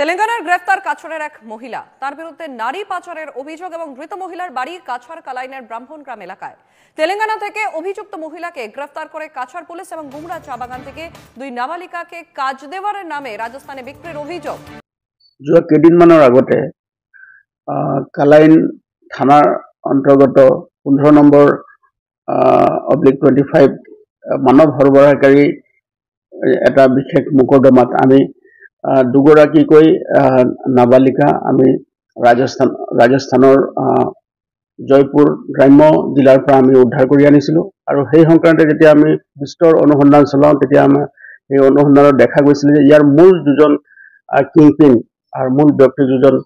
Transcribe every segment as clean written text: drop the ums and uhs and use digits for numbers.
তেলেঙ্গানার গ্রেফতার কাছড়ের এক মহিলা, তার বিরুদ্ধে নারী পাচারের অভিযোগ এবং মৃত মহিলার বাড়ি কাছড় কালাইনের ব্রাহ্মণগ্রাম এলাকায়। তেলেঙ্গানা থেকে অভিযুক্ত মহিলাকে গ্রেফতার করে কাছড় পুলিশ এবং গুমরা চা বাগান থেকে দুই নাবালিকাকে কাজ দেওয়ার নামে রাজস্থানে বিক্রির অভিযোগ। যোৱা কেইদিনমানৰ আগতে কালাইন থানাৰ অন্তৰ্গত 15 নম্বৰ /25 মানৱ সৰবৰাহকাৰী এটা বিশেষ মোকদ্দমাত আমি দুগৰাকীকৈ নাবালিকা আমি ৰাজস্থানৰ জয়পুৰ গ্ৰাম্য জিলাৰ পৰা আমি উদ্ধাৰ কৰি আনিছিলোঁ আৰু সেই সংক্ৰান্তে যেতিয়া আমি বিস্তৰ অনুসন্ধান চলাওঁ তেতিয়া আমাৰ এই অনুসন্ধানত দেখা গৈছিল যে ইয়াৰ মূল দুজন কিংপিন আৰু মূল ব্যক্তি দুজন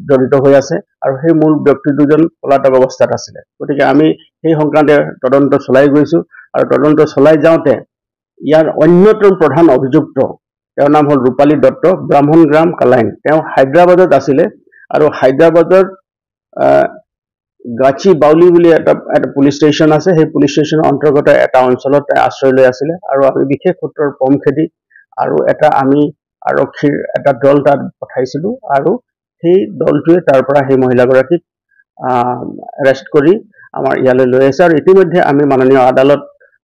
জড়িত হৈ আছে আৰু সেই মূল ব্যক্তি দুজন পলাতক অৱস্থাত আছিলে। গতিকে আমি সেই সংক্ৰান্তে তদন্ত চলাই গৈছোঁ আৰু তদন্ত চলাই যাওঁতে ইয়াৰ অন্যতম প্ৰধান অভিযুক্ত তেওঁৰ নাম হ'ল ৰূপালী দত্ত, ব্ৰাহ্মণগ্ৰাম কালাইন। তেওঁ হায়দৰাবাদত আছিলে আৰু হায়দৰাবাদৰ গাছি বাউলি বুলি এটা পুলিচ ষ্টেচন আছে, সেই পুলিচ ষ্টেচনৰ অন্তৰ্গত এটা অঞ্চলত আশ্ৰয় লৈ আছিলে আৰু আমি বিশেষ সূত্ৰৰ পম খেদি আৰু আমি আৰক্ষীৰ এটা দল তাত পঠাইছিলোঁ আৰু সেই দলটোৱে তাৰ পৰা সেই মহিলাগৰাকীক এৰেষ্ট কৰি আমাৰ ইয়ালৈ লৈ আহিছে আৰু ইতিমধ্যে আমি মাননীয়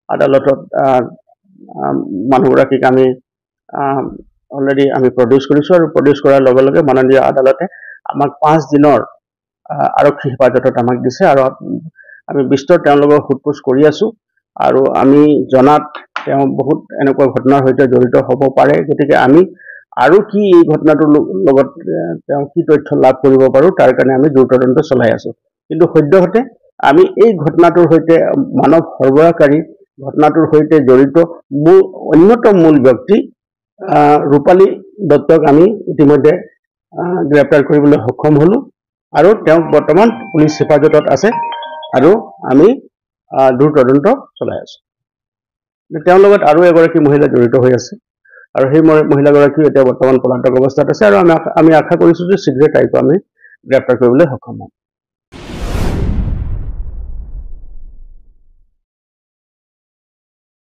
আদালতত মানুহগৰাকীক আমি অলৰেডি আমি প্ৰডিউচ কৰিছোঁ আৰু প্ৰডিউচ কৰাৰ লগে লগে মাননীয় আদালতে আমাক 5 দিনৰ আৰক্ষী হেফাজতত আমাক দিছে আৰু আমি বিস্তৰ তেওঁলোকৰ সোধপোছ কৰি আছোঁ আৰু আমি জনাত তেওঁ বহুত এনেকুৱা ঘটনাৰ সৈতে জড়িত হ'ব পাৰে। গতিকে আমি আৰু কি এই ঘটনাটোৰ লগত তেওঁ কি তথ্য লাভ কৰিব পাৰোঁ তাৰ কাৰণে আমি জোৰ তদন্ত চলাই আছোঁ। কিন্তু সদ্যহতে আমি এই ঘটনাটোৰ সৈতে মানৱ সৰবৰাহকাৰী ঘটনাটোৰ সৈতে জড়িত অন্যতম মূল ব্যক্তি ৰূপালী দত্তক আমি ইতিমধ্যে গ্ৰেপ্তাৰ কৰিবলৈ সক্ষম হ'লোঁ আৰু তেওঁক বৰ্তমান পুলিচ হেফাজতত আছে আৰু আমি দূৰ তদন্ত চলাই আছোঁ। তেওঁৰ লগত আৰু এগৰাকী মহিলা জড়িত হৈ আছে আৰু সেই মহিলাগৰাকীও এতিয়া বৰ্তমান পলাতক অৱস্থাত আছে আৰু আমি আশা কৰিছোঁ যে শীঘ্ৰে তাইকো আমি গ্ৰেপ্তাৰ কৰিবলৈ সক্ষম হ'ম।